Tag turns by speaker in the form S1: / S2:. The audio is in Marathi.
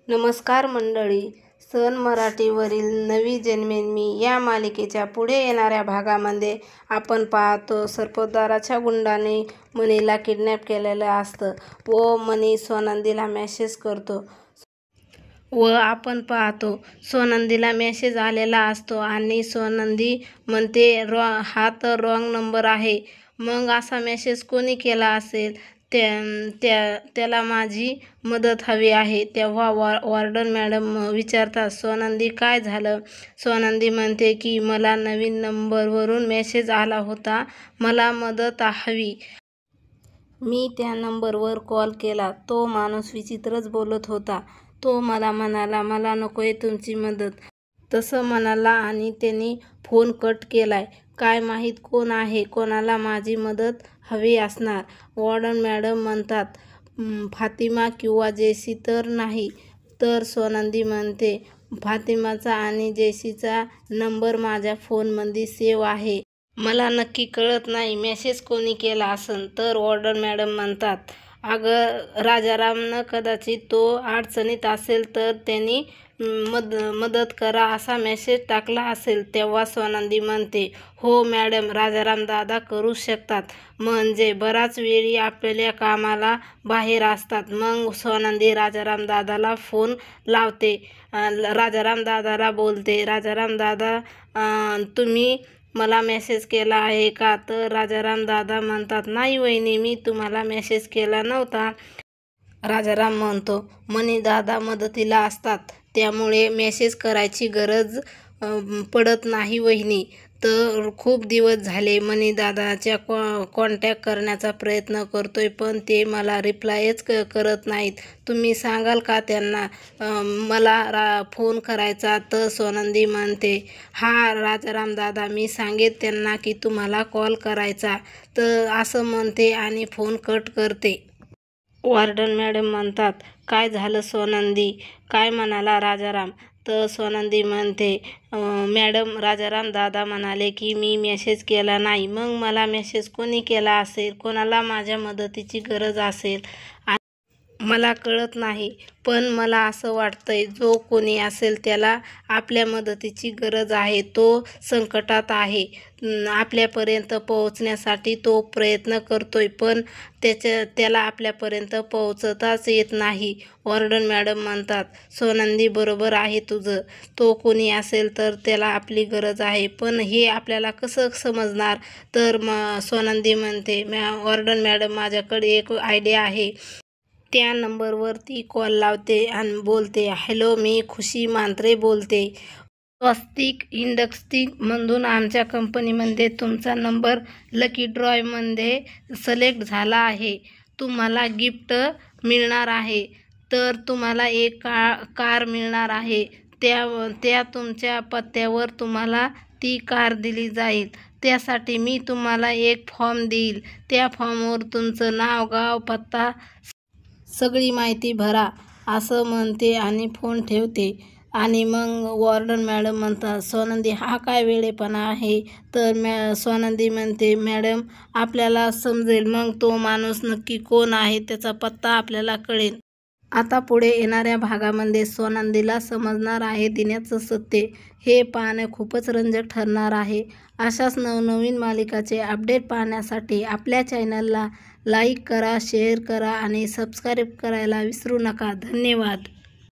S1: नमस्कार मंडळी, सन मराठीवरील नवी जन्मेन मी या मालिकेच्या पुढे येणाऱ्या भागामध्ये आपण पाहतो सर्पोद्धाराच्या गुंडाने मनीला किडनॅप केलेलं असतं व मनी स्वानंदीला मेसेज करतो व आपण पाहतो स्वानंदीला मेसेज आलेला असतो आणि स्वानंदी म्हणते हा तर रॉंग नंबर आहे. मग असा मेसेज कोणी केला असेल? त्याला माझी मदत हवी आहे. तेव्हा वॉर्डन मॅडम विचारतात, स्वानंदी काय झालं? स्वानंदी म्हणते की मला नवीन नंबरवरून मेसेज आला होता, मला मदत हवी. मी त्या नंबरवर कॉल केला. तो माणूस विचित्रच बोलत होता. तो मला म्हणाला मला नकोय तुमची मदत, तसं म्हणाला आणि त्यांनी फोन कट केलाय. काय माहीत कोण आहे, कोणाला माझी मदत हवी असणार. वॉर्डन मॅडम म्हणतात फातिमा किंवा जेसी तर नाही. तर स्वानंदी म्हणते फातिमाचा आणि जेसीचा नंबर माझ्या फोनमध्ये सेव्ह आहे. मला नक्की कळत नाही मेसेज कोणी केला असन. तर वॉर्डन मॅडम म्हणतात अगं राजारामनं कदाचित तो अडचणीत असेल तर त्यांनी मदत करा असा मेसेज टाकला असेल. तेव्हा स्वानंदी म्हणते हो मॅडम, राजाराम दादा करू शकतात, म्हणजे बराच वेळी आपल्या कामाला बाहेर असतात. मग स्वानंदी राजाराम दादाला फोन लावते. राजाराम दादाला बोलते राजाराम दादा तुम्ही मला मेसेज केला आहे का? तर राजाराम दादा म्हणतात नाही वहिनी, मी तुम्हाला मेसेज केला नव्हता. राजाराम म्हणतो मनी दादा मदतीला असतात त्यामुळे मेसेज करायची गरज पडत नाही वहिनी. तर खूप दिवस झाले मनी दादाच्या कॉन्टॅक्ट करण्याचा प्रयत्न करतोय पण ते मला रिप्लायच करत नाहीत. तुम्ही सांगाल का त्यांना मला फोन करायचा? तर स्वानंदी म्हणते हा राजाराम दादा, मी सांगेन त्यांना की तुम्हाला कॉल करायचा. तर असं म्हणते आणि फोन कट करते. वॉर्डन मॅडम म्हणतात काय झालं स्वानंदी, काय म्हणाला राजाराम? तर स्वानंदी म्हणते मॅडम राजाराम दादा म्हणाले की मी मेसेज केला नाही. मग मला मेसेज कोणी केला असेल, कोणाला माझ्या मदतीची गरज असेल मला कळत नाही. पण मला असं वाटतंय जो कोणी असेल त्याला आपल्या मदतीची गरज आहे. तो संकटात आहे, आपल्यापर्यंत पोहोचण्यासाठी तो प्रयत्न करतोय पण त्याला आपल्यापर्यंत पोहोचताच येत नाही. वॉर्डन मॅडम म्हणतात स्वानंदी बरोबर आहे तुझं, तो कोणी असेल तर त्याला आपली गरज आहे पण हे आपल्याला कसं समजणार? तर स्वानंदी म्हणते वॉर्डन मॅडम माझ्याकडे एक आयडिया आहे. त्या नंबरवर ती कॉल लावते आणि बोलते हॅलो, मी खुशी मांत्रे बोलते. स्वस्तिक इंडस्ट्रीजमधून आमच्या कंपनीमध्ये तुमचा नंबर लकी ड्रॉमध्ये सिलेक्ट झाला आहे. तुम्हाला गिफ्ट मिळणार आहे. तर तुम्हाला एक कार मिळणार आहे. त्या तुमच्या पत्त्यावर तुम्हाला ती कार दिली जाईल. त्यासाठी मी तुम्हाला एक फॉर्म देईल. त्या फॉर्मवर तुमचं नाव, गाव, पत्ता, सगळी माहिती भरा असं म्हणते आणि फोन ठेवते. आणि मग वॉर्डन मॅडम म्हणतात स्वानंदी हा काय वेळेपणा आहे? तर स्वानंदी म्हणते मॅडम आपल्याला समजेल, मग तो माणूस नक्की कोण आहे त्याचा पत्ता आपल्याला कळेल. आता पुढे येणाऱ्या भागामध्ये स्वानंदीला समजणार आहे दिन्याचं सत्य. हे पाहणं खूपच रंजक ठरणार आहे. अशाच नवनवीन मालिकाचे अपडेट पाहण्यासाठी आपल्या चॅनलला लाईक करा, शेअर करा आणि सबस्क्राईब करायला विसरू नका. धन्यवाद.